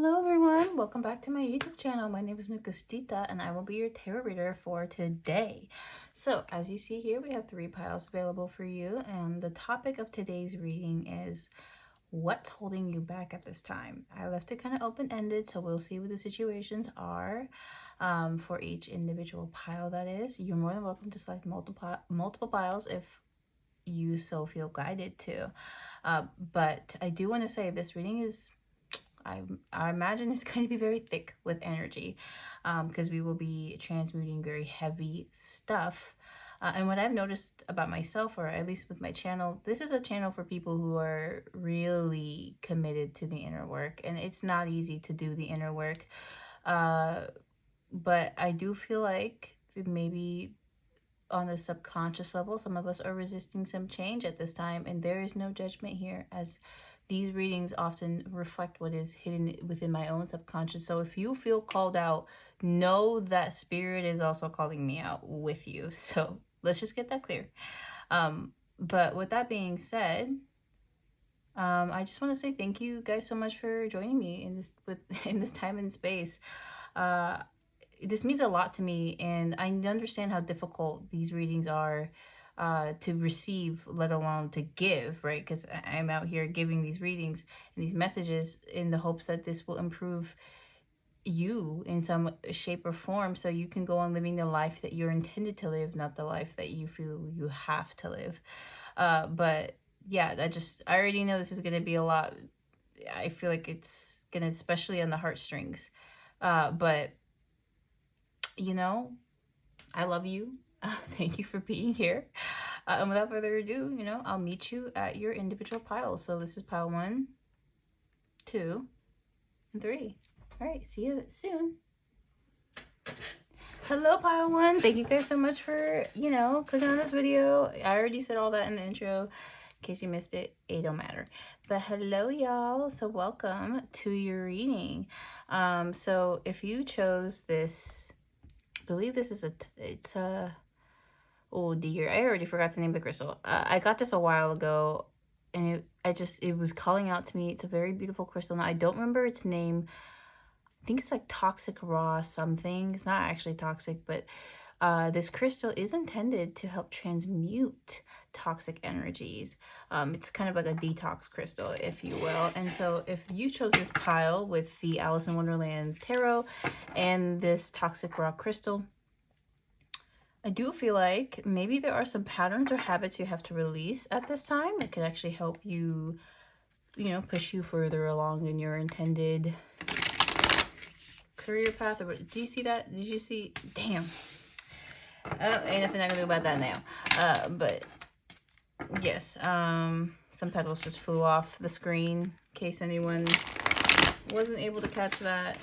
Hello everyone, welcome back to my YouTube channel. My name is NEGUSTITA and I will be your tarot reader for today. So as you see here, we have 3 piles available for you, and the topic of today's reading is what's holding you back at this time. I left it kind of open-ended, so we'll see what the situations are for each individual pile. That is, you're more than welcome to select multiple piles if you so feel guided to. But I do want to say this reading is, I imagine it's going to be very thick with energy because we will be transmuting very heavy stuff. And what I've noticed about myself, or at least with my channel, this is a channel for people who are really committed to the inner work. And it's not easy to do the inner work. But I do feel like maybe on a subconscious level, some of us are resisting some change at this time. And there is no judgment here, as these readings often reflect what is hidden within my own subconscious. So if you feel called out, know that spirit is also calling me out with you. So let's just get that clear. But with that being said, I just want to say thank you guys so much for joining me in this time and space. This means a lot to me, and I understand how difficult these readings are to receive, let alone to give, right? Because I'm out here giving these readings and these messages in the hopes that this will improve you in some shape or form, so you can go on living the life that you're intended to live, not the life that you feel you have to live. But yeah, I already know this is going to be a lot. I feel like it's going to, especially on the heartstrings. But you know, I love you. Thank you for being here. And without further ado, I'll meet you at your individual piles. So this is pile 1, 2, and 3. All right, see you soon. Hello, pile 1. Thank you guys so much for, clicking on this video. I already said all that in the intro. In case you missed it, it don't matter. But hello, y'all. So welcome to your reading. So if you chose this, I believe this is oh dear, I already forgot the name of the crystal. I got this a while ago, and it was calling out to me. It's a very beautiful crystal. Now I don't remember its name. I think it's like toxic raw something. It's not actually toxic, but this crystal is intended to help transmute toxic energies. It's kind of like a detox crystal, if you will. And so if you chose this pile with the Alice in Wonderland tarot and this toxic raw crystal, I do feel like maybe there are some patterns or habits you have to release at this time that could actually help you, push you further along in your intended career path. Or do you see that? Did you see? Damn. Oh, ain't nothing I can do about that now. But yes, some petals just flew off the screen, in case anyone wasn't able to catch that.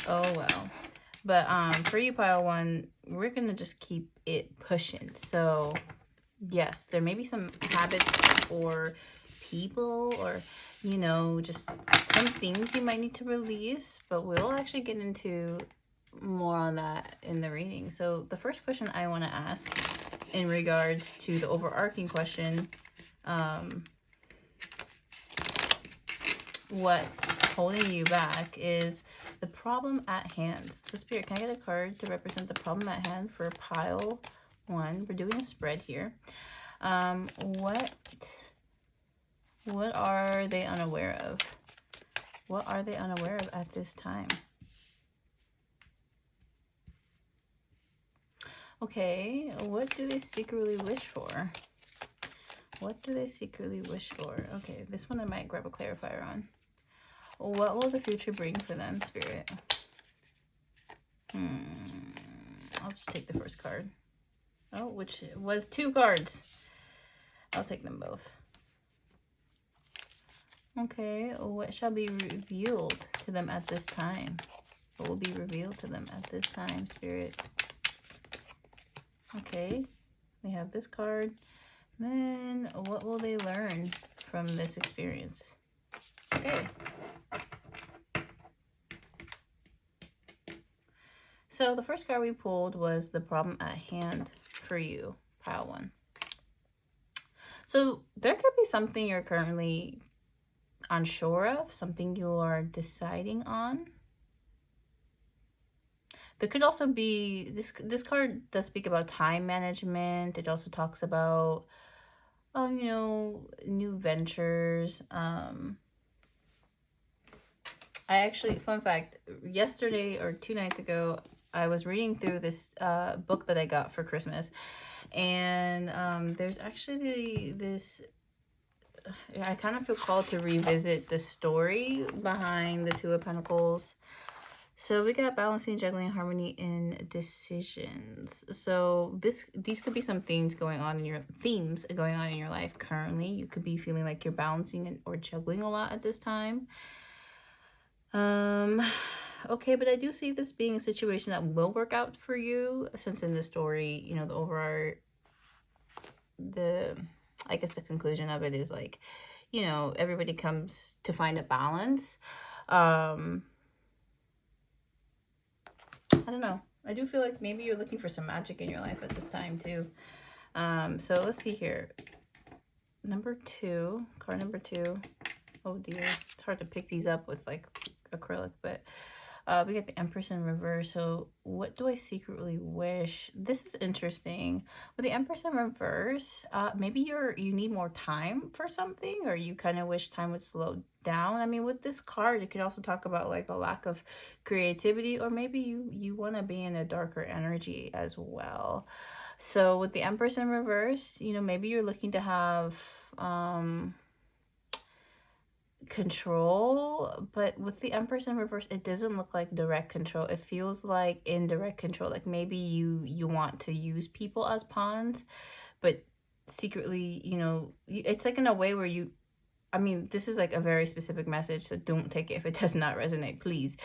Oh well. But for you, pile 1, we're gonna just keep it pushing. So yes, there may be some habits or people, or just some things you might need to release, but we'll actually get into more on that in the reading. So the first question I want to ask in regards to the overarching question, what's holding you back, is the problem at hand. So Spirit, can I get a card to represent the problem at hand for pile 1? We're doing a spread here. What are they unaware of? What are they unaware of at this time? Okay, what do they secretly wish for? What do they secretly wish for? Okay, this one I might grab a clarifier on. What will the future bring for them, Spirit? I'll just take the first card. Oh, which was 2 cards. I'll take them both. Okay, what shall be revealed to them at this time? What will be revealed to them at this time, Spirit? Okay, we have this card. Then what will they learn from this experience? Okay. So the first card we pulled was the problem at hand for you, pile 1. So there could be something you're currently unsure of, something you are deciding on. There could also be, this card does speak about time management. It also talks about, you know, new ventures. I actually, fun fact, yesterday or 2 nights ago, I was reading through this book that I got for Christmas, and there's actually this, I kind of feel called to revisit the story behind the Two of Pentacles. So we got balancing, juggling, harmony, and decisions. So these could be some things going on in your themes going on in your life currently. You could be feeling like you're balancing or juggling a lot at this time. Okay, but I do see this being a situation that will work out for you, since in the story, you know, the overall, I guess the conclusion of it is like, you know, everybody comes to find a balance. I don't know. I do feel like maybe you're looking for some magic in your life at this time too. So let's see here. Number 2, card number 2. Oh dear, it's hard to pick these up with like acrylic, but we got the Empress in reverse. So what do I secretly wish? This is interesting. With the Empress in reverse, maybe you need more time for something, or you kind of wish time would slow down. I mean, with this card, it could also talk about like a lack of creativity, or maybe you want to be in a darker energy as well. So with the Empress in reverse, you know, maybe you're looking to have control, but with the Empress in reverse, it doesn't look like direct control. It feels like indirect control. Like maybe you want to use people as pawns, but secretly, you know, it's like in a way where you, I mean, this is like a very specific message, so don't take it if it does not resonate, please.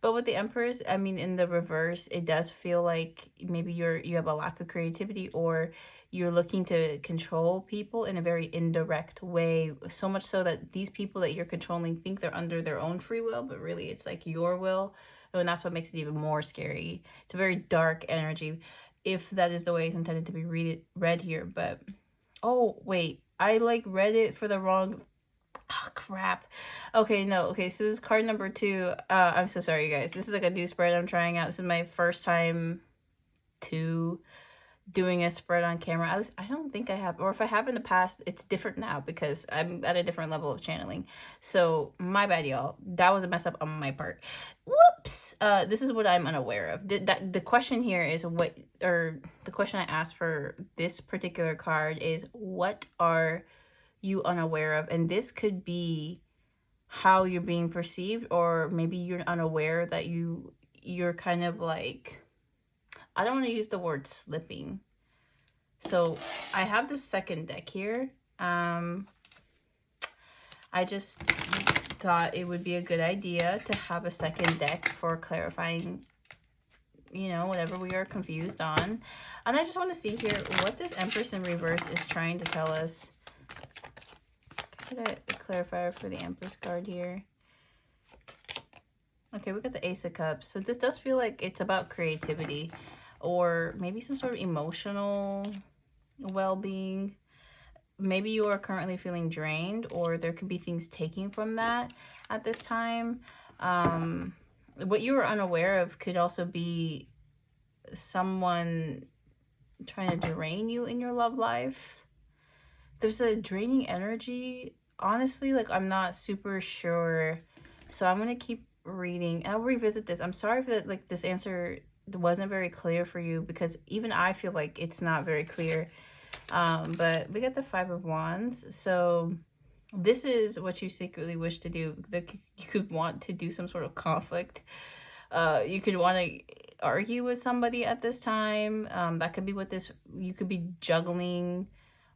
But with the Empress, I mean, in the reverse, it does feel like maybe you have a lack of creativity, or you're looking to control people in a very indirect way, so much so that these people that you're controlling think they're under their own free will, but really it's like your will, and that's what makes it even more scary. It's a very dark energy, if that is the way it's intended to be read here. But oh wait, I like read it for the wrong. Oh crap. Okay, no. Okay, so this is card number 2. I'm so sorry, you guys. This is like a new spread I'm trying out. This is my first time doing a spread on camera. At least I don't think I have, or if I have in the past, it's different now because I'm at a different level of channeling. So my bad, y'all. That was a mess up on my part. Whoops. This is what I'm unaware of. The question here is the question I asked for this particular card is, what are you unaware of? And this could be how you're being perceived, or maybe you're unaware that you're kind of like, I don't want to use the word slipping. So I have the second deck here. I just thought it would be a good idea to have a second deck for clarifying, you know, whatever we are confused on. And I just want to see here what this Empress in reverse is trying to tell us. Get a clarifier for the Empress card here. Okay, we got the Ace of Cups. So this does feel like it's about creativity, or maybe some sort of emotional well-being. Maybe you are currently feeling drained, or there could be things taking from that at this time. What you are unaware of could also be someone trying to drain you in your love life. There's a draining energy. Honestly, like, I'm not super sure. So I'm going to keep reading. I'll revisit this. I'm sorry that, like, this answer wasn't very clear for you, because even I feel like it's not very clear. But we got the 5 of Wands. So this is what you secretly wish to do. You could want to do some sort of conflict. You could want to argue with somebody at this time. That could be what this, you could be juggling,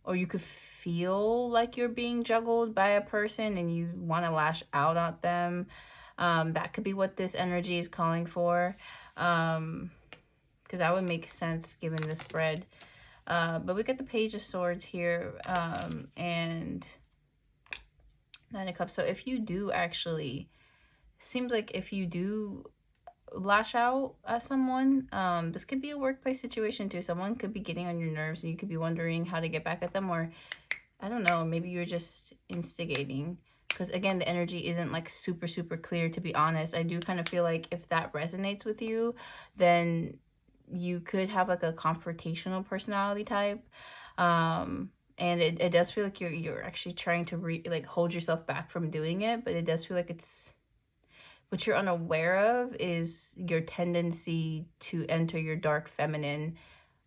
or you could feel like you're being juggled by a person and you want to lash out at them. That could be what this energy is calling for. Because that would make sense given the spread. But we got the Page of Swords here, and 9 of Cups. So if you do actually, seems like if you do lash out at someone, this could be a workplace situation too. Someone could be getting on your nerves and you could be wondering how to get back at them, or I don't know, maybe you're just instigating. because again, the energy isn't like super, super clear, to be honest. I do kind of feel like if that resonates with you, then you could have like a confrontational personality type. And it does feel like you're actually trying to like hold yourself back from doing it, but it does feel like it's what you're unaware of is your tendency to enter your dark feminine.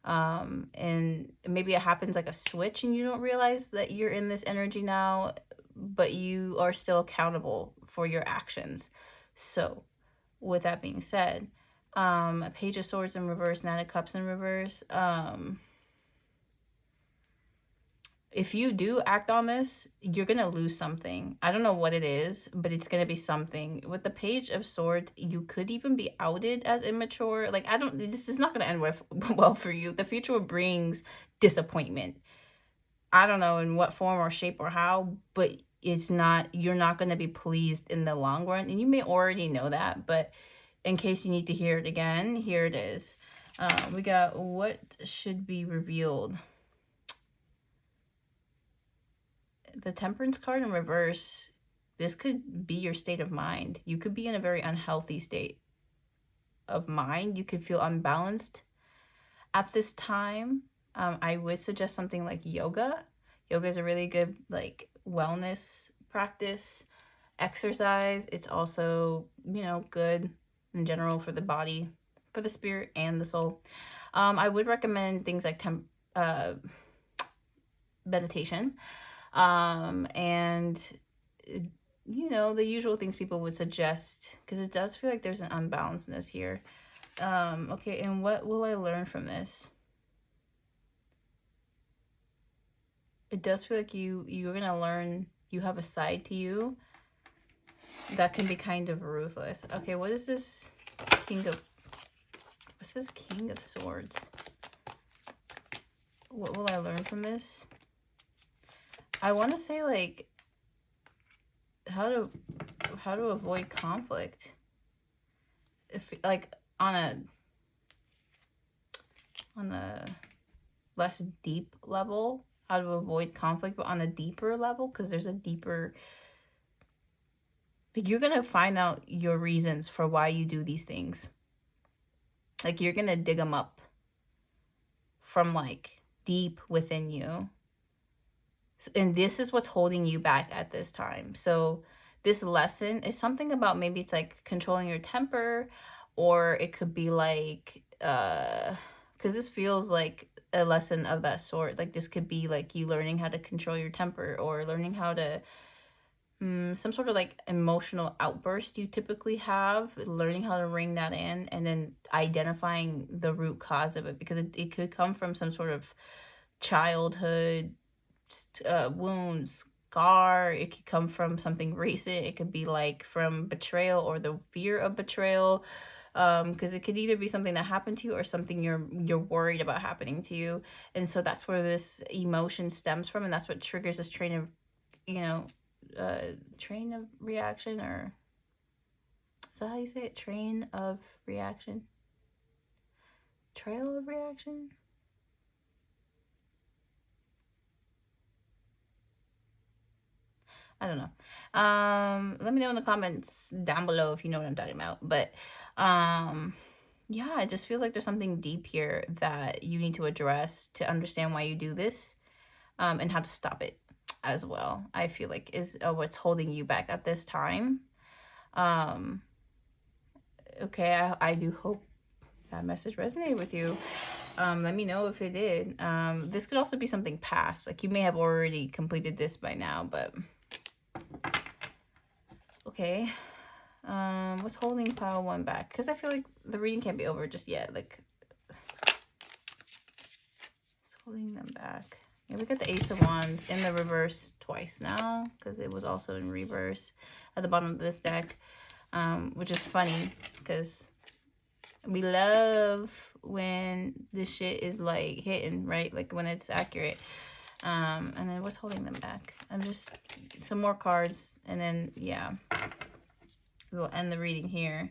And maybe it happens like a switch and you don't realize that you're in this energy now, but you are still accountable for your actions. So with that being said, a Page of Swords in reverse, Nine of Cups in reverse. If you do act on this, you're going to lose something. I don't know what it is, but it's going to be something. With the Page of Swords, you could even be outed as immature. Like, this is not going to end well for you. The future brings disappointment. I don't know in what form or shape or how, but you're not going to be pleased in the long run. And you may already know that, but in case you need to hear it again, here it is. We got what should be revealed. The Temperance card in reverse, this could be your state of mind. You could be in a very unhealthy state of mind. You could feel unbalanced at this time. I would suggest something like yoga. Yoga is a really good like wellness practice, exercise. It's also, good in general for the body, for the spirit and the soul. I would recommend things like meditation. And the usual things people would suggest, because it does feel like there's an unbalancedness here. Okay, and what will I learn from this? It does feel like you're gonna learn you have a side to you that can be kind of ruthless. Okay, what is this what's this King of Swords? What will I learn from this? I want to say like how to avoid conflict. If like on a less deep level, how to avoid conflict, but on a deeper level, because there's a deeper, you're gonna find out your reasons for why you do these things. Like you're gonna dig them up from like deep within you. And this is what's holding you back at this time. So this lesson is something about, maybe it's like controlling your temper, or it could be like, because this feels like a lesson of that sort. Like this could be like you learning how to control your temper, or learning how to, some sort of like emotional outburst you typically have, learning how to ring that in, and then identifying the root cause of it, because it could come from some sort of childhood wound, scar. It could come from something recent. It could be like from betrayal or the fear of betrayal, because it could either be something that happened to you or something you're worried about happening to you. And so that's where this emotion stems from, and that's what triggers this train of reaction, or is that how you say it? Train of reaction, trail of reaction. I don't know. Let me know in the comments down below if you know what I'm talking about. But yeah, it just feels like there's something deep here that you need to address to understand why you do this, and how to stop it as well. I feel like is what's holding you back at this time. Okay, I do hope that message resonated with you. Let me know if it did. This could also be something past. Like you may have already completed this by now, but okay. What's holding pile one back? Because I feel like the reading can't be over just yet. Like, what's holding them back? Yeah, we got the Ace of Wands in the reverse twice now, because it was also in reverse at the bottom of this deck, which is funny because we love when this shit is like hitting, right? Like when it's accurate. And then what's holding them back? I'm just some more cards, and then yeah, we'll end the reading here.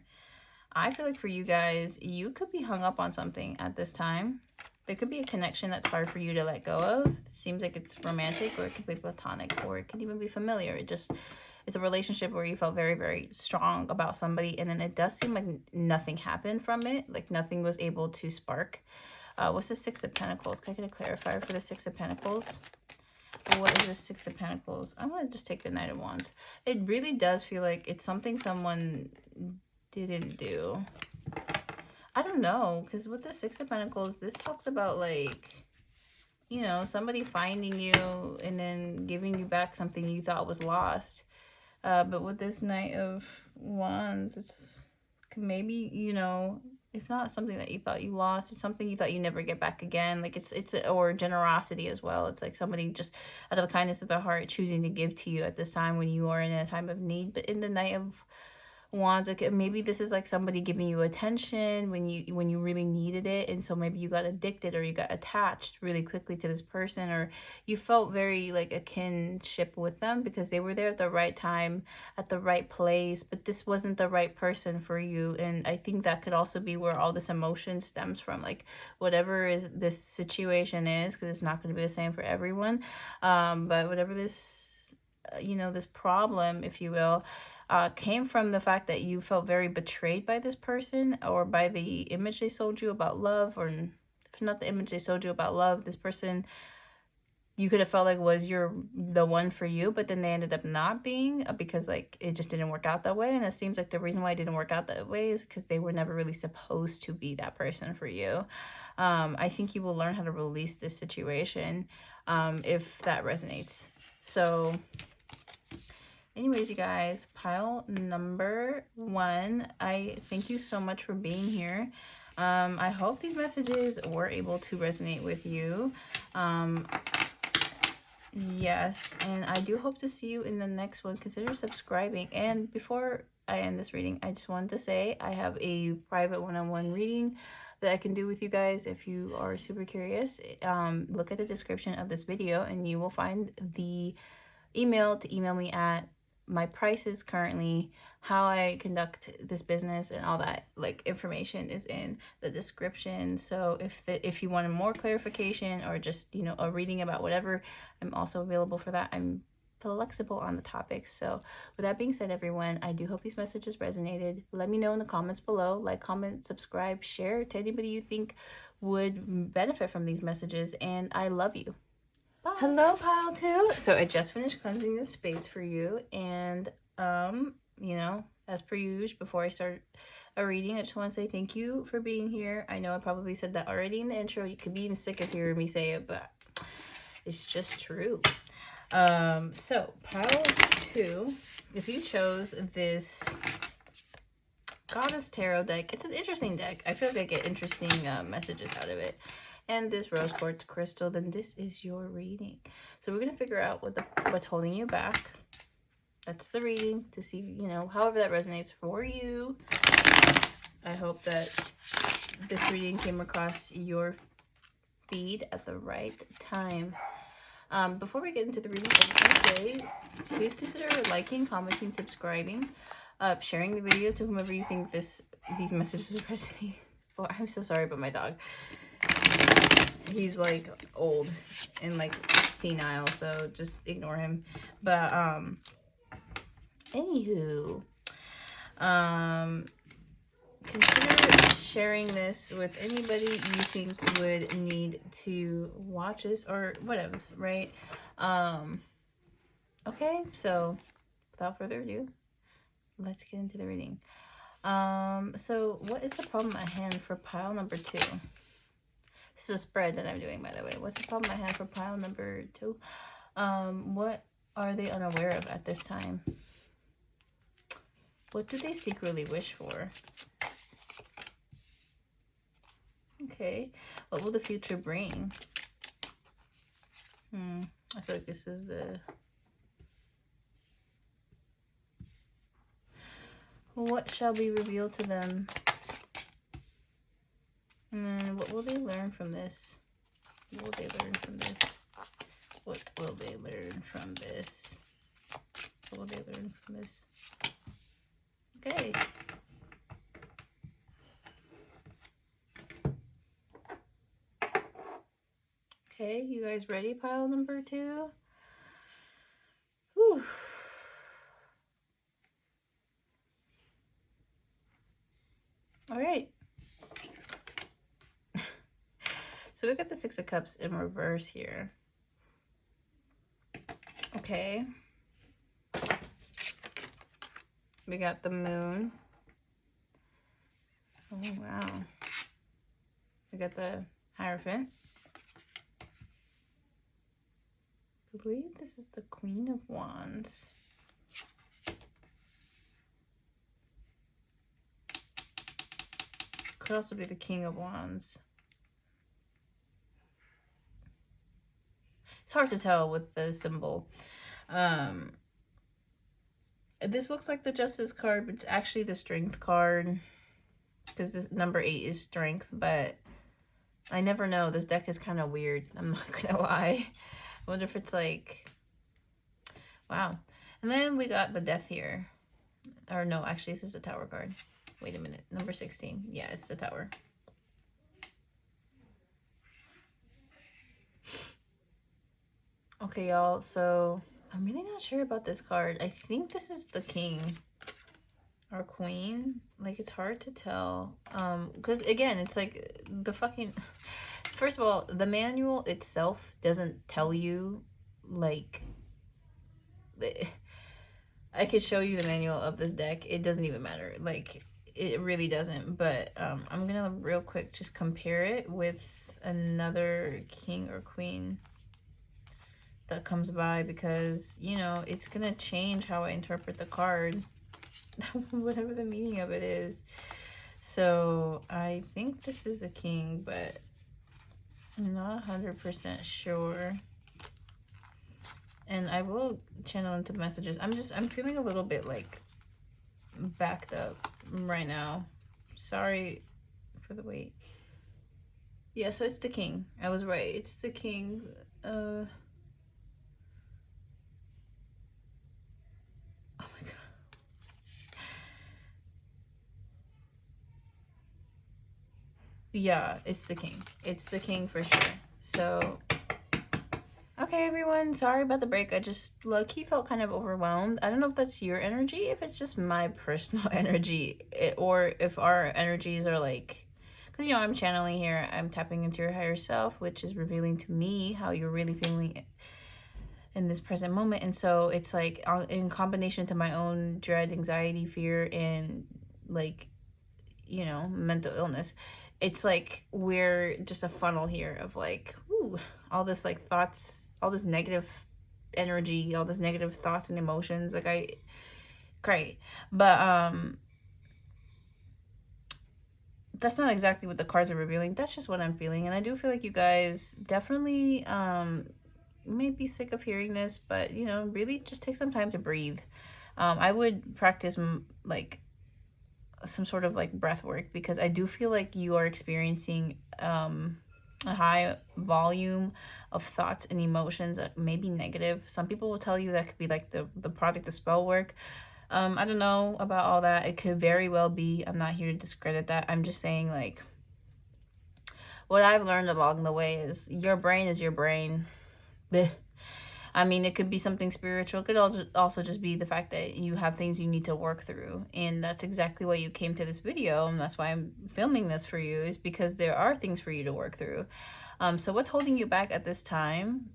I feel like for you guys, you could be hung up on something at this time. There could be a connection that's hard for you to let go of. It seems like it's romantic, or it could be platonic, or it could even be familiar. it's a relationship where you felt very, very strong about somebody, and then it does seem like nothing happened from it. Like nothing was able to spark. What's the Six of Pentacles? Can I get a clarifier for the Six of Pentacles? What is the Six of Pentacles? I'm going to just take the Knight of Wands. It really does feel like it's something someone didn't do. I don't know, because with the Six of Pentacles, this talks about like, you know, somebody finding you and then giving you back something you thought was lost. But with this Knight of Wands, it's maybe, you know, if not something that you thought you lost, it's something you thought you never get back again. Like or generosity as well. It's like somebody just out of the kindness of their heart choosing to give to you at this time when you are in a time of need. But in the Knight of Wands, like maybe this is like somebody giving you attention when you really needed it, and so maybe you got addicted or you got attached really quickly to this person, or you felt very like a kinship with them because they were there at the right time at the right place, but this wasn't the right person for you. And I think that could also be where all this emotion stems from, like whatever is this situation is, because it's not going to be the same for everyone, but whatever this you know, this problem, if you will, came from the fact that you felt very betrayed by this person, or by the image they sold you about love, or if not the image they sold you about love, this person you could have felt like was the one for you, but then they ended up not being, because like it just didn't work out that way. And it seems like the reason why it didn't work out that way is because they were never really supposed to be that person for you. I think you will learn how to release this situation if that resonates. So anyways, you guys, pile number 1, I thank you so much for being here. I hope these messages were able to resonate with you. Yes, and I do hope to see you in the next one. Consider subscribing. And before I end this reading, I just wanted to say I have a private one-on-one reading that I can do with you guys if you are super curious. Look at the description of this video and you will find the email to email me at. My prices currently, how I conduct this business, and all that like information is in the description. So if you wanted more clarification or just, you know, a reading about whatever, I'm also available for that. I'm flexible on the topics. So with that being said, everyone, I do hope these messages resonated. Let me know in the comments below. Like, comment, subscribe, share to anybody you think would benefit from these messages, and I love you. Bye. Hello, pile 2. So I just finished cleansing this space for you, and you know, as per usual, before I start a reading, I just want to say thank you for being here. I know I probably said that already in the intro. You could be even sick of hearing me say it, but it's just true. So pile 2, if you chose this Goddess Tarot deck, it's an interesting deck. I feel like I get interesting messages out of it. And this rose quartz crystal, then this is your reading. So we're going to figure out what's holding you back. That's the reading, to see, you know, however that resonates for you. I hope that this reading came across your feed at the right time. Before we get into the reading, I just want to say, please consider liking, commenting, subscribing, sharing the video to whomever you think these messages resonate. Oh, I'm so sorry about my dog. He's like old and like senile, so just ignore him. But anywho, consider sharing this with anybody you think would need to watch this or whatever, right? Okay, so without further ado, let's get into the reading. So what is the problem at hand for pile number 2? This is a spread that I'm doing, by the way. What's the problem I have for pile number 2? What are they unaware of at this time? What do they secretly wish for? Okay. What will the future bring? I feel like this is the... What shall be revealed to them? And what will they learn from this? What will they learn from this? What will they learn from this? What will they learn from this? Okay. Okay, you guys ready, pile number 2? Whew. All right. So we got the Six of Cups in reverse here. Okay. We got the Moon. Oh, wow. We got the Hierophant. I believe this is the Queen of Wands. Could also be the King of Wands. It's hard to tell with the symbol. This looks like the Justice card, but it's actually the Strength card. Because this number 8 is Strength, but I never know. This deck is kind of weird. I'm not gonna lie. I wonder if it's like... Wow. And then we got the Death here. Or no, actually this is the Tower card. Wait a minute. Number 16. Yeah, it's the Tower. Okay, y'all. So I'm really not sure about this card. I think this is the King or Queen. Like, it's hard to tell. Because again, it's like the fucking... First of all, the manual itself doesn't tell you, like... I could show you the manual of this deck. It doesn't even matter. Like, it really doesn't. But I'm gonna real quick just compare it with another King or Queen that comes by, because, you know, it's gonna change how I interpret the card. Whatever the meaning of it is. So I think this is a King, but I'm not 100% sure. And I will channel into messages. I'm feeling a little bit like backed up right now. Sorry for the wait. Yeah, so it's the King. I was right. It's the King. Oh my god. Yeah, it's the King. It's the King for sure. So okay, everyone, sorry about the break. I just low-key felt kind of overwhelmed. I don't know if that's your energy, if it's just my personal energy, or if our energies are like... Because, you know, I'm channeling here. I'm tapping into your higher self, which is revealing to me how you're really feeling in this present moment. And so it's like in combination to my own dread, anxiety, fear, and, like, you know, mental illness. It's like we're just a funnel here of like, ooh, all this like thoughts, all this negative energy, all this negative thoughts and emotions. Like, I cry. But that's not exactly what the cards are revealing. That's just what I'm feeling. And I do feel like you guys definitely may be sick of hearing this, but, you know, really just take some time to breathe. I would practice like some sort of like breath work, because I do feel like you are experiencing a high volume of thoughts and emotions that may be negative. Some people will tell you that could be like the product of spell work. I don't know about all that. It could very well be. I'm not here to discredit that. I'm just saying, like, what I've learned along the way is your brain is your brain. Blech. I mean, it could be something spiritual. It could also just be the fact that you have things you need to work through. And that's exactly why you came to this video. And that's why I'm filming this for you, is because there are things for you to work through. So what's holding you back at this time?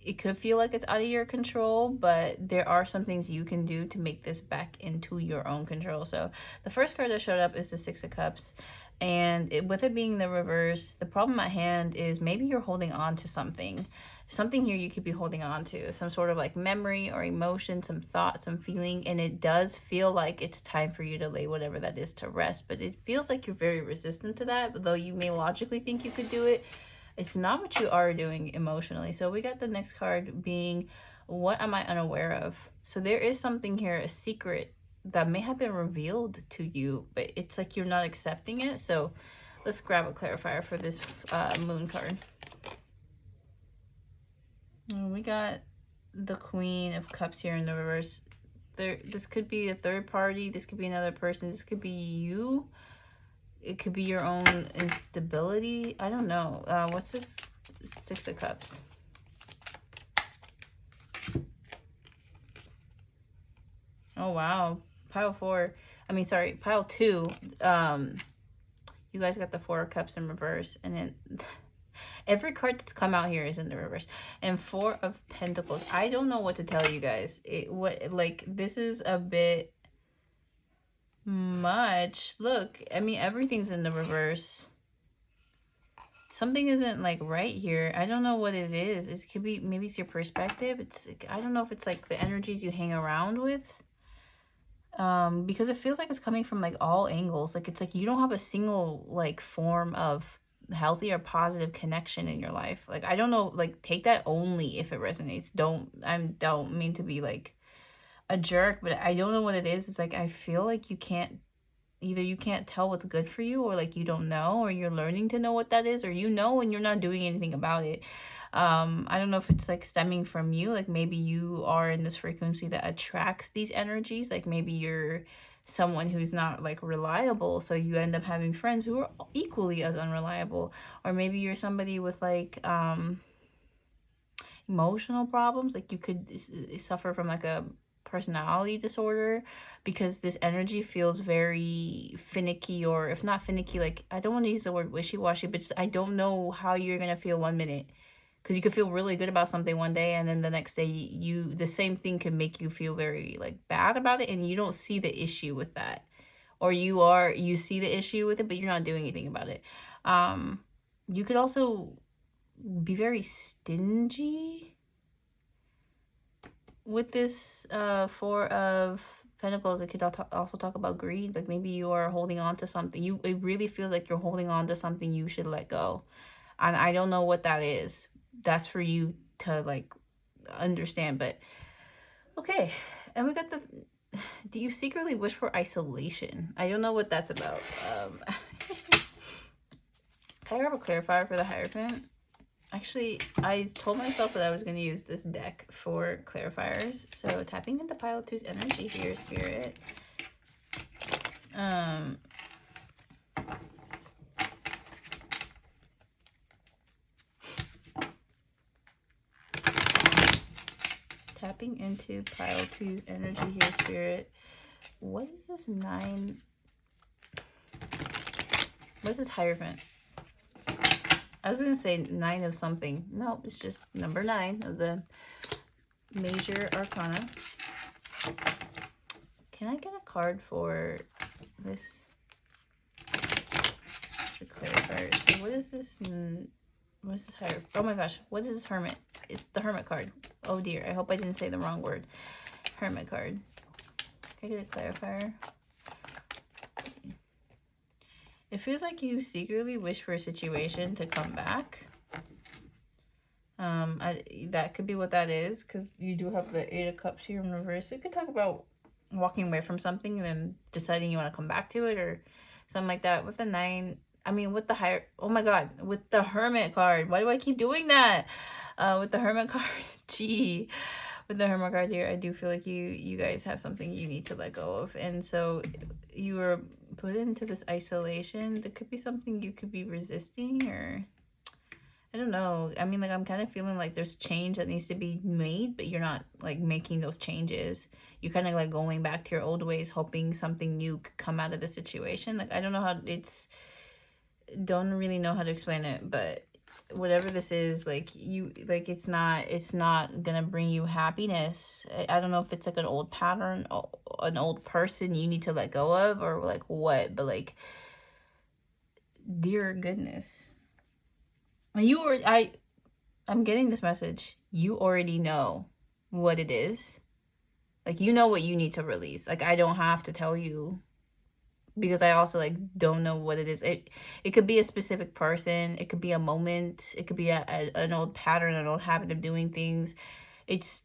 It could feel like it's out of your control, but there are some things you can do to make this back into your own control. So the first card that showed up is the Six of Cups. And with it being the reverse, the problem at hand is maybe you're holding on to something. Something here you could be holding on to. Some sort of like memory or emotion, some thought, some feeling. And it does feel like it's time for you to lay whatever that is to rest. But it feels like you're very resistant to that. Though you may logically think you could do it, it's not what you are doing emotionally. So we got the next card being, what am I unaware of? So there is something here, a secret that may have been revealed to you, but it's like you're not accepting it. So let's grab a clarifier for this moon card. We got the Queen of Cups here in the reverse. This could be a third party. This could be another person. This could be you. It could be your own instability. I don't know. What's this Six of Cups? Oh, wow. pile 4, I mean, sorry, pile 2, you guys got the 4 of Cups in reverse, and then every card that's come out here is in the reverse. And 4 of Pentacles. I don't know what to tell you guys. This is a bit much. Look, I mean, everything's in the reverse. Something isn't like right here. I don't know what it is. It could be, maybe it's your perspective. I don't know if it's like the energies you hang around with. Because it feels like it's coming from like all angles. Like it's like you don't have a single like form of healthy or positive connection in your life. Like I don't know, like take that only if it resonates. Don't mean to be like a jerk, but I don't know what it is. It's like I feel like either you can't tell what's good for you, or like you don't know, or you're learning to know what that is, or you know and you're not doing anything about it. I don't know if it's like stemming from you, like maybe you are in this frequency that attracts these energies, like maybe you're someone who's not like reliable, so you end up having friends who are equally as unreliable. Or maybe you're somebody with like emotional problems, like you could suffer from like a personality disorder, because this energy feels very finicky, or if not finicky, like I don't want to use the word wishy-washy, but just, I don't know how you're gonna feel 1 minute, because you could feel really good about something one day, and then the next day the same thing can make you feel very like bad about it, and you don't see the issue with that, or you see the issue with it, but you're not doing anything about it. You could also be very stingy with this 4 of Pentacles. It could also talk about greed. Like maybe you are holding on to something. It really feels like you're holding on to something you should let go. And I don't know what that is. That's for you to like understand. But okay. And we got do you secretly wish for isolation? I don't know what that's about. Can I grab a clarifier for the Hierophant? Actually, I told myself that I was going to use this deck for clarifiers. So tapping into pile 2's energy here, Spirit. Tapping into pile 2's energy here, Spirit. What is this 9? What's this Hierophant? I was going to say 9 of something. No, it's just number 9 of the major arcana. Can I get a card for this? It's a clarifier. So what is this? What is this higher? Oh my gosh. What is this Hermit? It's the Hermit card. Oh dear. I hope I didn't say the wrong word. Hermit card. Can I get a clarifier? It feels like you secretly wish for a situation to come back. That could be what that is, because you do have the 8 of Cups here in reverse. It could talk about walking away from something and then deciding you want to come back to it or something like that. With the 9, I mean, with the higher, oh my god, with the Hermit card. Why do I keep doing that? With the Hermit card, gee. With the Hermit card here, I do feel like you guys have something you need to let go of. And so you were put into this isolation. There could be something you could be resisting, or I don't know. I mean, like, I'm kind of feeling like there's change that needs to be made, but you're not like making those changes. You're kind of like going back to your old ways, hoping something new could come out of the situation. Like, I don't know how don't really know how to explain it, but whatever this is, like, it's not gonna bring you happiness. I don't know if it's like an old pattern, an old person you need to let go of, or like what, but like, dear goodness, I'm getting this message. You already know what it is. Like, you know what you need to release. Like, I don't have to tell you, because I also like don't know what it is. It could be a specific person, it could be a moment, it could be an old pattern, an old habit of doing things. It's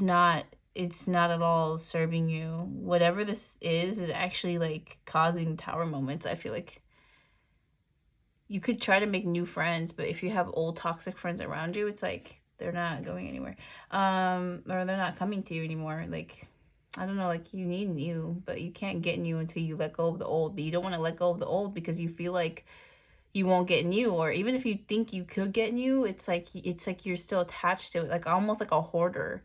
not at all serving you. Whatever this is actually like causing tower moments. I feel like you could try to make new friends, but if you have old toxic friends around you, it's like they're not going anywhere, or they're not coming to you anymore. Like, I don't know, like, you need new, but you can't get new until you let go of the old. But you don't want to let go of the old because you feel like you won't get new, or even if you think you could get new, it's like you're still attached to it, like almost like a hoarder.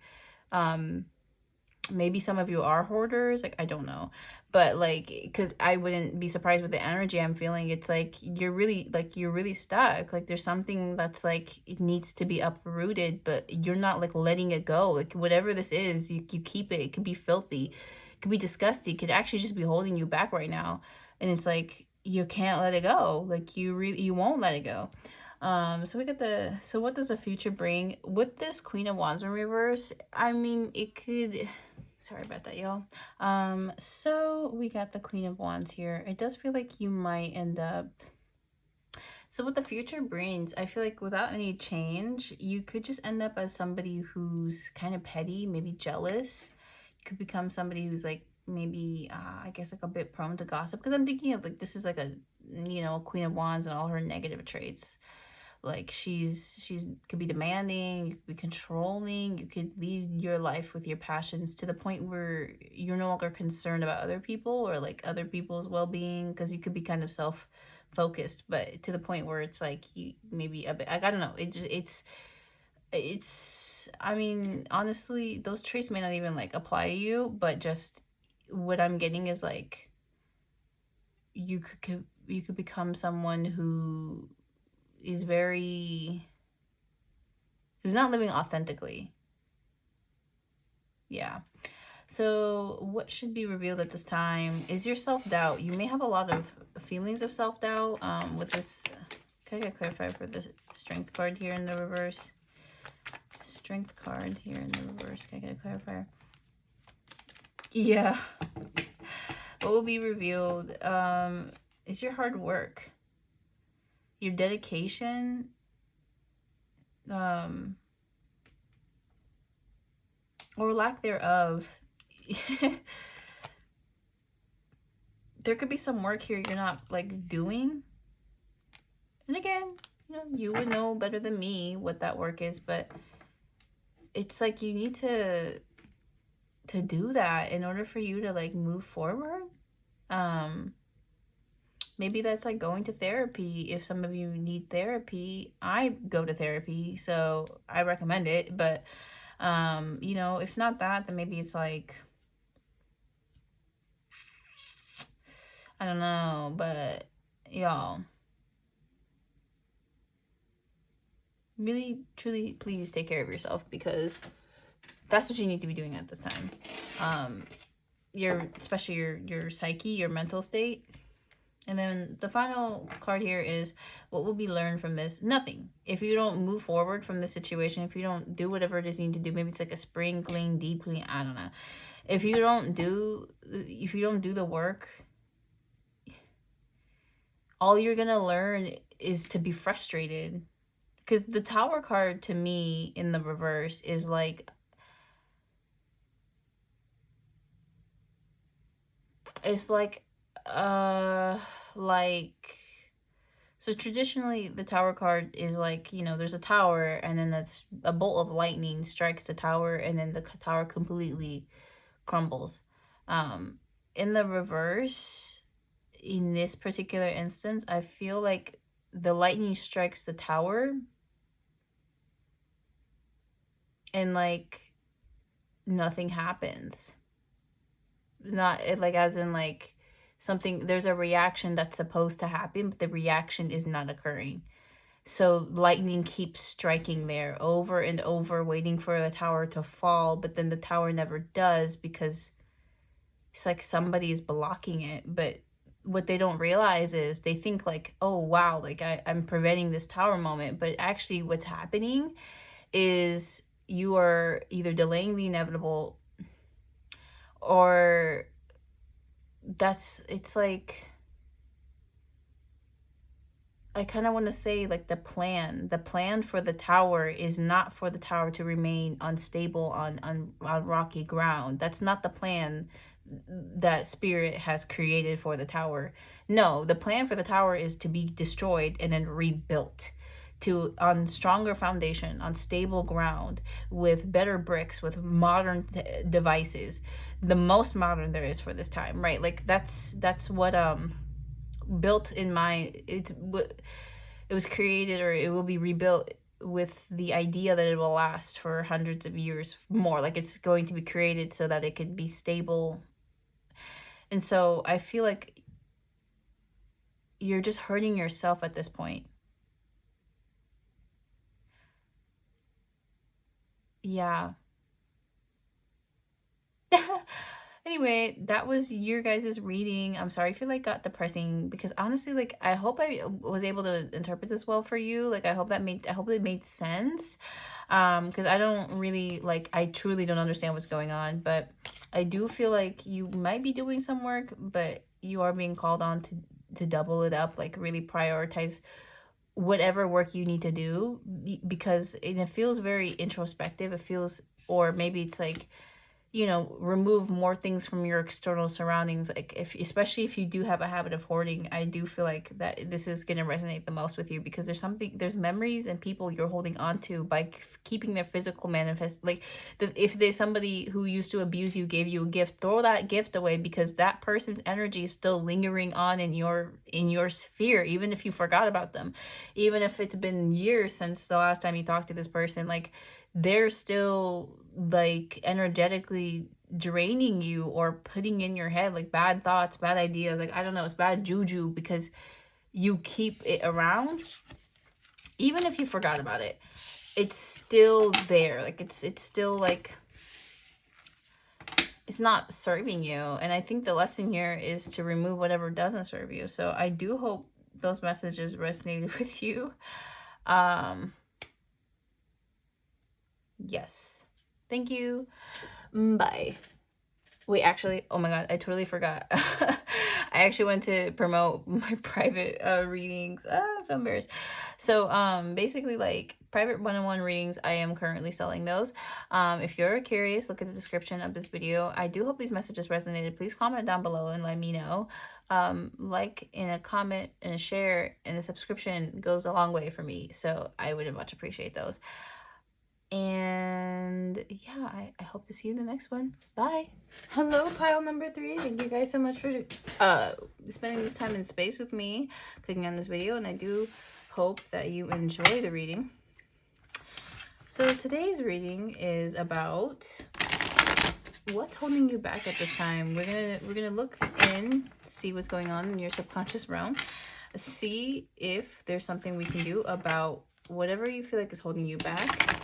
maybe some of you are hoarders, like I don't know, but like, because I wouldn't be surprised with the energy I'm feeling. It's like you're really stuck, like there's something that's like it needs to be uprooted, but you're not like letting it go. Like whatever this is, you keep it. It could be filthy, it could be disgusting, it could actually just be holding you back right now, and it's like you can't let it go. Like you won't let it go. So we got so what does the future bring with this Queen of Wands in reverse? I mean, it could, sorry about that, y'all. So we got the Queen of Wands here. It does feel like you might end up, so what the future brings, I feel like without any change, you could just end up as somebody who's kind of petty, maybe jealous. You could become somebody who's like maybe, I guess like a bit prone to gossip, because I'm thinking of like, this is like a, you know, Queen of Wands and all her negative traits. Like she's could be demanding, you could be controlling, you could lead your life with your passions to the point where you're no longer concerned about other people or like other people's well-being, because you could be kind of self-focused, but to the point where it's like you maybe a bit, like, I don't know, it's I mean, honestly, those traits may not even like apply to you, but just what I'm getting is like you could become someone who is who's not living authentically. Yeah. So what should be revealed at this time is your self-doubt. You may have a lot of feelings of self-doubt with this. Can I get clarified for this strength card here in the reverse? Strength card here in the reverse. Can I get a clarifier? Yeah. What will be revealed is your hard work, your dedication, or lack thereof. There could be some work here you're not like doing, and again, you know, you would know better than me what that work is, but it's like you need to do that in order for you to like move forward. Maybe that's like going to therapy. If some of you need therapy, I go to therapy, so I recommend it. But, you know, if not that, then maybe it's like, I don't know, but y'all, really, truly, please take care of yourself, because that's what you need to be doing at this time. Especially your psyche, your mental state. And then the final card here is what will be learned from this? Nothing. If you don't move forward from this situation, if you don't do whatever it is you need to do, maybe it's like a spring clean, deep clean, I don't know. If you don't do the work, all you're going to learn is to be frustrated. Because the Tower card to me in the reverse is like, it's like so traditionally the Tower card is like, you know, there's a tower and then that's a bolt of lightning strikes the tower and then the tower completely crumbles. In the reverse, in this particular instance, I feel like the lightning strikes the tower and like nothing happens. Not like as in like something, there's a reaction that's supposed to happen, but the reaction is not occurring. So lightning keeps striking there over and over, waiting for the tower to fall, but then the tower never does because it's like somebody is blocking it. But what they don't realize is they think like, oh wow, like I'm preventing this tower moment, but actually what's happening is you are either delaying the inevitable, or it's like, I kind of want to say like the plan for the tower is not for the tower to remain unstable on rocky ground. That's not the plan that Spirit has created for the tower. No, the plan for the tower is to be destroyed and then rebuilt on stronger foundation, on stable ground, with better bricks, with modern devices, the most modern there is for this time, right? Like that's what built in my, it was created, or it will be rebuilt with the idea that it will last for hundreds of years more. Like it's going to be created so that it can be stable. And so I feel like you're just hurting yourself at this point. Yeah. Anyway, that was your guys' reading. I'm sorry if it like got depressing, because honestly, like I hope I was able to interpret this well for you. Like I hope it made sense. Because I don't really like, I truly don't understand what's going on, but I do feel like you might be doing some work, but you are being called on to double it up, like really prioritize whatever work you need to do, because it feels very introspective. It feels, or maybe it's like, you know, remove more things from your external surroundings. Like if, especially if you do have a habit of hoarding, I do feel like that this is going to resonate the most with you, because there's memories and people you're holding on to by keeping their physical manifest. Like if there's somebody who used to abuse you, gave you a gift, throw that gift away, because that person's energy is still lingering on in your sphere, even if you forgot about them, even if it's been years since the last time you talked to this person. Like they're still like energetically draining you or putting in your head like bad thoughts, bad ideas, like I don't know, it's bad juju, because you keep it around. Even if you forgot about it, it's still there. Like it's still like, it's not serving you. And I think the lesson here is to remove whatever doesn't serve you. So I do hope those messages resonated with you. Yes. Thank you. Bye. Wait, actually, oh my god, I totally forgot. I actually went to promote my private readings. I'm so embarrassed. So basically, like private one-on-one readings, I am currently selling those. If you're curious, look at the description of this video. I do hope these messages resonated. Please comment down below and let me know. Like in a comment and a share and a subscription goes a long way for me, so I would much appreciate those. And yeah, I hope to see you in the next one. Bye. Hello, pile number 3. Thank you guys so much for spending this time and space with me, clicking on this video, and I do hope that you enjoy the reading. So today's reading is about what's holding you back at this time. We're gonna look in, see what's going on in your subconscious realm, see if there's something we can do about whatever you feel like is holding you back.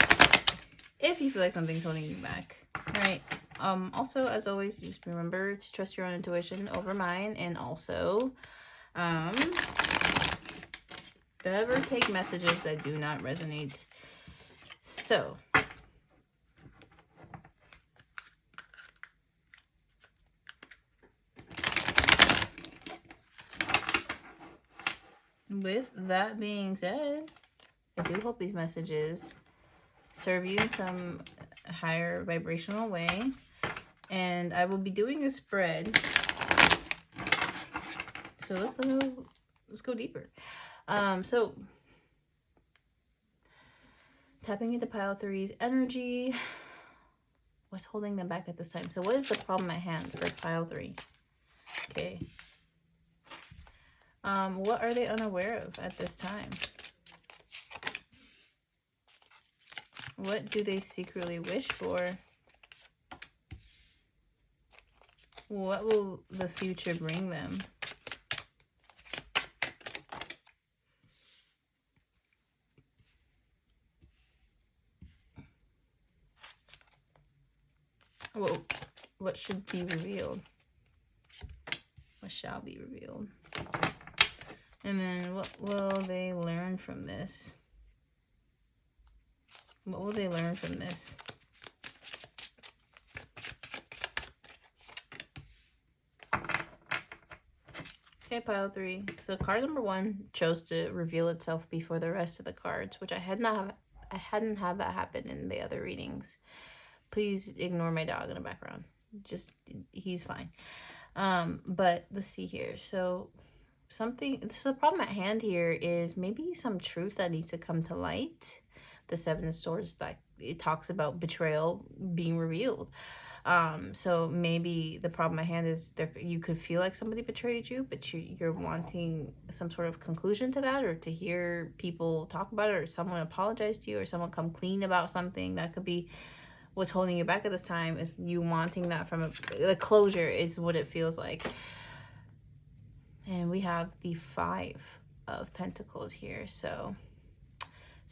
If you feel like something's holding you back, right? Also, as always, just remember to trust your own intuition over mine, and also, never take messages that do not resonate. So, with that being said, I do hope these messages serve you in some higher vibrational way, and I will be doing a spread, so let's go deeper. So tapping into pile 3's energy, what's holding them back at this time? So what is the problem at hand for pile 3? Okay, what are they unaware of at this time? What do they secretly wish for? What will the future bring them? Whoa. What should be revealed? What shall be revealed? And then what will they learn from this? What will they learn from this? Okay, pile 3. So card number 1 chose to reveal itself before the rest of the cards, which I hadn't had that happen in the other readings. Please ignore my dog in the background. Just, he's fine. But let's see here. So the problem at hand here is maybe some truth that needs to come to light. The 7 of Swords, that it talks about betrayal being revealed. So maybe the problem at hand is you could feel like somebody betrayed you, but you're wanting some sort of conclusion to that, or to hear people talk about it, or someone apologize to you, or someone come clean about something. That could be what's holding you back at this time, is you wanting that from the closure is what it feels like. And we have the 5 of Pentacles here. So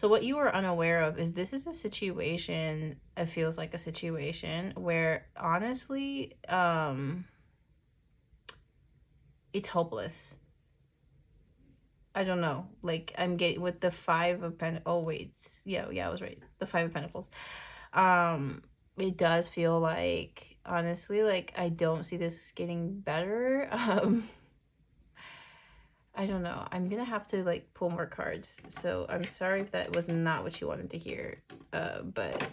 what you are unaware of is this is a situation, it feels like a situation where honestly, it's hopeless. I don't know. Like, I'm getting with the 5 of Pentacles. Oh, wait. Yeah, I was right. The 5 of Pentacles. It does feel like, honestly, like, I don't see this getting better. I don't know. I'm gonna have to like pull more cards. So I'm sorry if that was not what you wanted to hear. But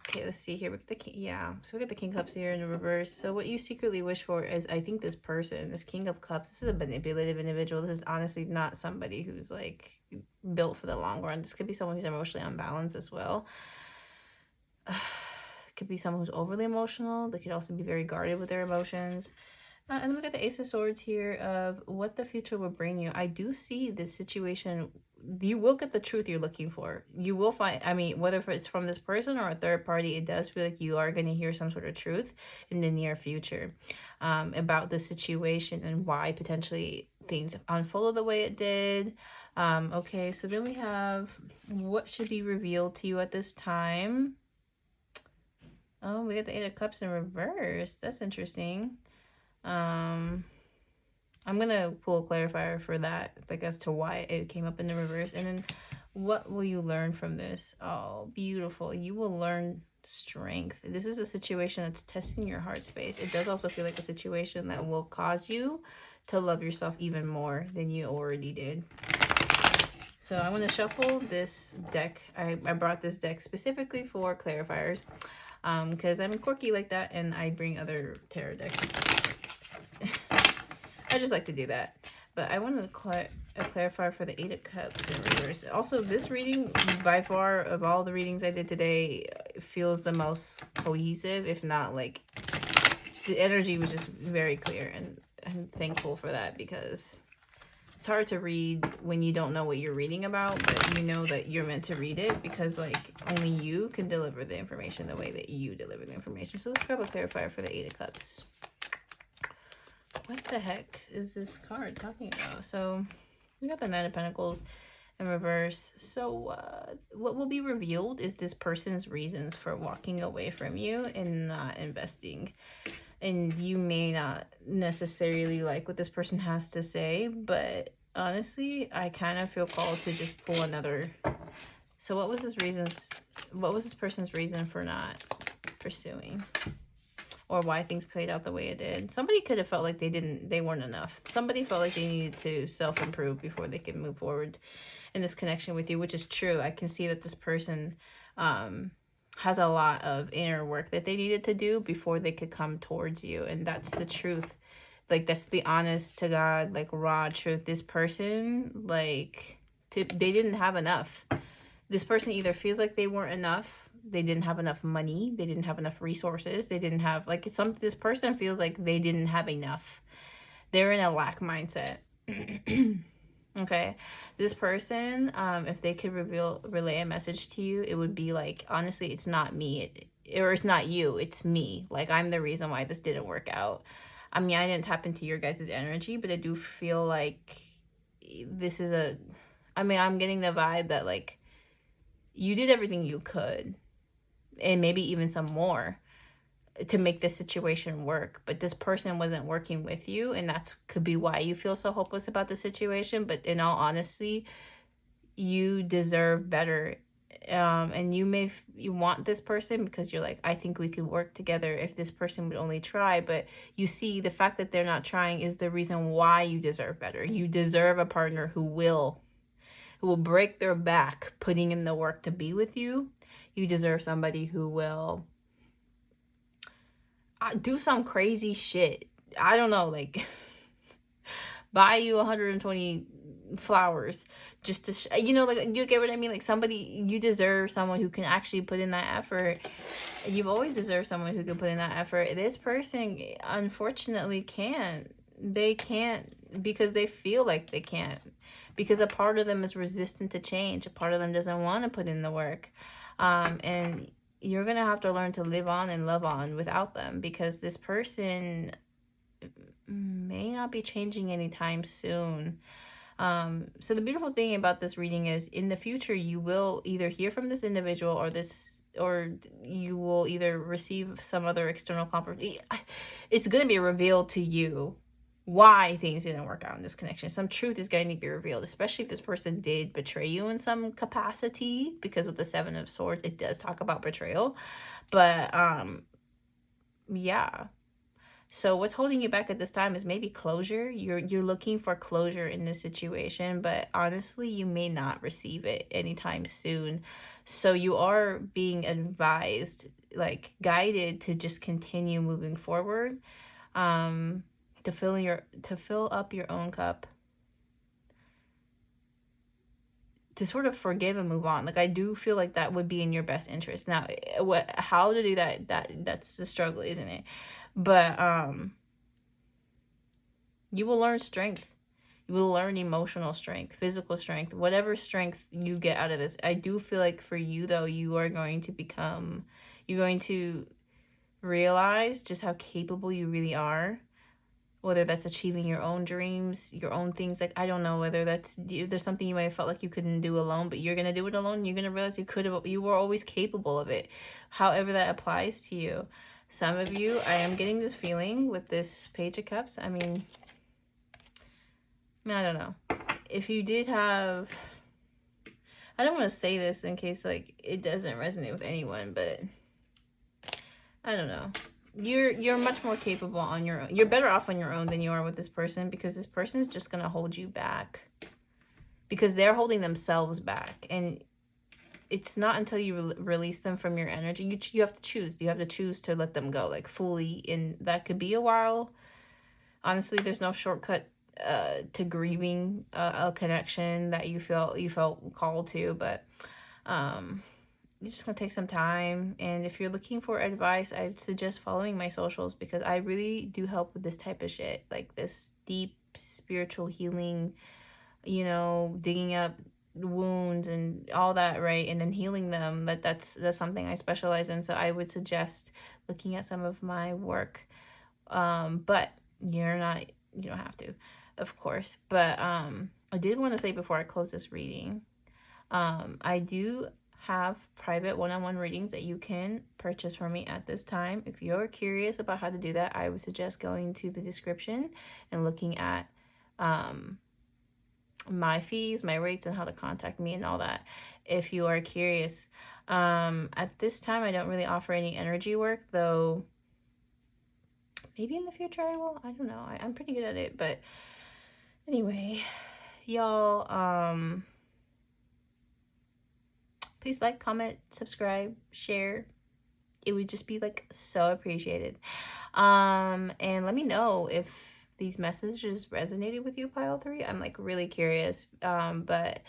okay, let's see here. We get the king. Yeah, so we get the King of Cups here in the reverse. So what you secretly wish for is, I think this person, this King of Cups, this is a manipulative individual. This is honestly not somebody who's like built for the long run. This could be someone who's emotionally unbalanced as well. Could be someone who's overly emotional. They could also be very guarded with their emotions. And look at the Ace of Swords here of what the future will bring you. I do see this situation. You will get the truth you're looking for. You will find, I mean, whether it's from this person or a third party, it does feel like you are going to hear some sort of truth in the near future about the situation and why potentially things unfolded the way it did. Okay, so then we have what should be revealed to you at this time. Oh, we got the 8 of Cups in reverse. That's interesting. I'm gonna pull a clarifier for that, like as to why it came up in the reverse. And then what will you learn from this? Oh, beautiful. You will learn strength. This is a situation that's testing your heart space. It does also feel like a situation that will cause you to love yourself even more than you already did. So I want to shuffle this deck. I brought this deck specifically for clarifiers because I'm quirky like that, and I bring other tarot decks. I just like to do that. But I wanted to clarify for the 8 of Cups in reverse. Also, this reading, by far, of all the readings I did today, feels the most cohesive, if not, like, the energy was just very clear. And I'm thankful for that, because it's hard to read when you don't know what you're reading about, but you know that you're meant to read it, because, like, only you can deliver the information the way that you deliver the information. So let's grab a clarifier for the 8 of Cups. What the heck is this card talking about? So we got the 9 of Pentacles in reverse. So what will be revealed is this person's reasons for walking away from you and not investing. And you may not necessarily like what this person has to say, but honestly, I kind of feel called to just pull another. So what was this person's reason for not pursuing? Or why things played out the way it did. Somebody could have felt like they weren't enough. Somebody felt like they needed to self-improve before they could move forward in this connection with you, which is true. I can see that this person has a lot of inner work that they needed to do before they could come towards you. And that's the truth. Like, that's the honest to God, like, raw truth. This person, like, they didn't have enough. This person either feels like they weren't enough, they didn't have enough money, they didn't have enough resources, they didn't have, like, this person feels like they didn't have enough. They're in a lack mindset. Okay, this person, if they could relay a message to you, it would be like, honestly, it's not me, or it's not you, it's me. Like, I'm the reason why this didn't work out. I mean, I didn't tap into your guys' energy, but I do feel like this is I'm getting the vibe that, like, you did everything you could, and maybe even some more, to make this situation work, but this person wasn't working with you, and that could be why you feel so hopeless about the situation. But in all honesty, you deserve better, and you want this person because you're like, I think we could work together if this person would only try. But you see, the fact that they're not trying is the reason why you deserve better. You deserve a partner who will break their back putting in the work to be with you. You deserve somebody who will do some crazy shit. I don't know, like, buy you $120 flowers just to you know, like, you get what I mean? Like, somebody, you deserve someone who can actually put in that effort. You've always deserved someone who can put in that effort. This person unfortunately can't. They can't because they feel like they can't, because a part of them is resistant to change. A part of them doesn't want to put in the work, and you're gonna have to learn to live on and love on without them, because this person may not be changing anytime soon. So the beautiful thing about this reading is, in the future, you will either hear from this individual, or you will either receive some other external confirmation. It's going to be revealed to you why things didn't work out in this connection. Some truth is going to be revealed, especially if this person did betray you in some capacity, because with the Seven of Swords, it does talk about betrayal. But yeah. So what's holding you back at this time is maybe closure. You're looking for closure in this situation, but honestly, you may not receive it anytime soon. So you are being advised, like guided, to just continue moving forward, to fill up your own cup, to sort of forgive and move on. Like, I do feel like that would be in your best interest. Now, how to do that's the struggle, isn't it? But you will learn strength. You will learn emotional strength, physical strength, whatever strength you get out of this. I do feel like for you, though, you're going to realize just how capable you really are, whether that's achieving your own dreams, your own things. Like, I don't know whether there's something you might have felt like you couldn't do alone, but you're going to do it alone. You're going to realize you were always capable of it, however that applies to you. Some of you, I am getting this feeling with this Page of Cups. I mean, I don't know. If you did have, I don't want to say this in case like it doesn't resonate with anyone, but I don't know. You're much more capable on your own. You're better off on your own than you are with this person, because this person's just going to hold you back, because they're holding themselves back. And it's not until you release them from your energy, you have to choose. You have to choose to let them go, like, fully. And that could be a while. Honestly, there's no shortcut to grieving a connection that you felt called to, but it's just gonna take some time. And if you're looking for advice, I'd suggest following my socials, because I really do help with this type of shit, like this deep spiritual healing, you know, digging up wounds and all that, right? And then healing them. That's something I specialize in. So I would suggest looking at some of my work, but you don't have to, of course. But I did want to say before I close this reading, I do have private one-on-one readings that you can purchase from me at this time. If you're curious about how to do that, I would suggest going to the description and looking at my fees, my rates, and how to contact me and all that, if you are curious. At this time, I don't really offer any energy work, though maybe in the future I will. I don't know. I'm pretty good at it. But anyway, y'all, please like, comment, subscribe, share. It would just be like so appreciated. And let me know if these messages resonated with you, pile 3. I'm like really curious. But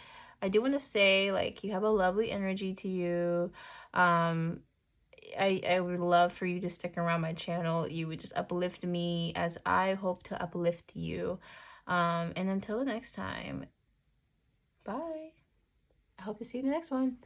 I do want to say, like, you have a lovely energy to you. I would love for you to stick around my channel. You would just uplift me as I hope to uplift you. And until the next time, bye. I hope to see you in the next one.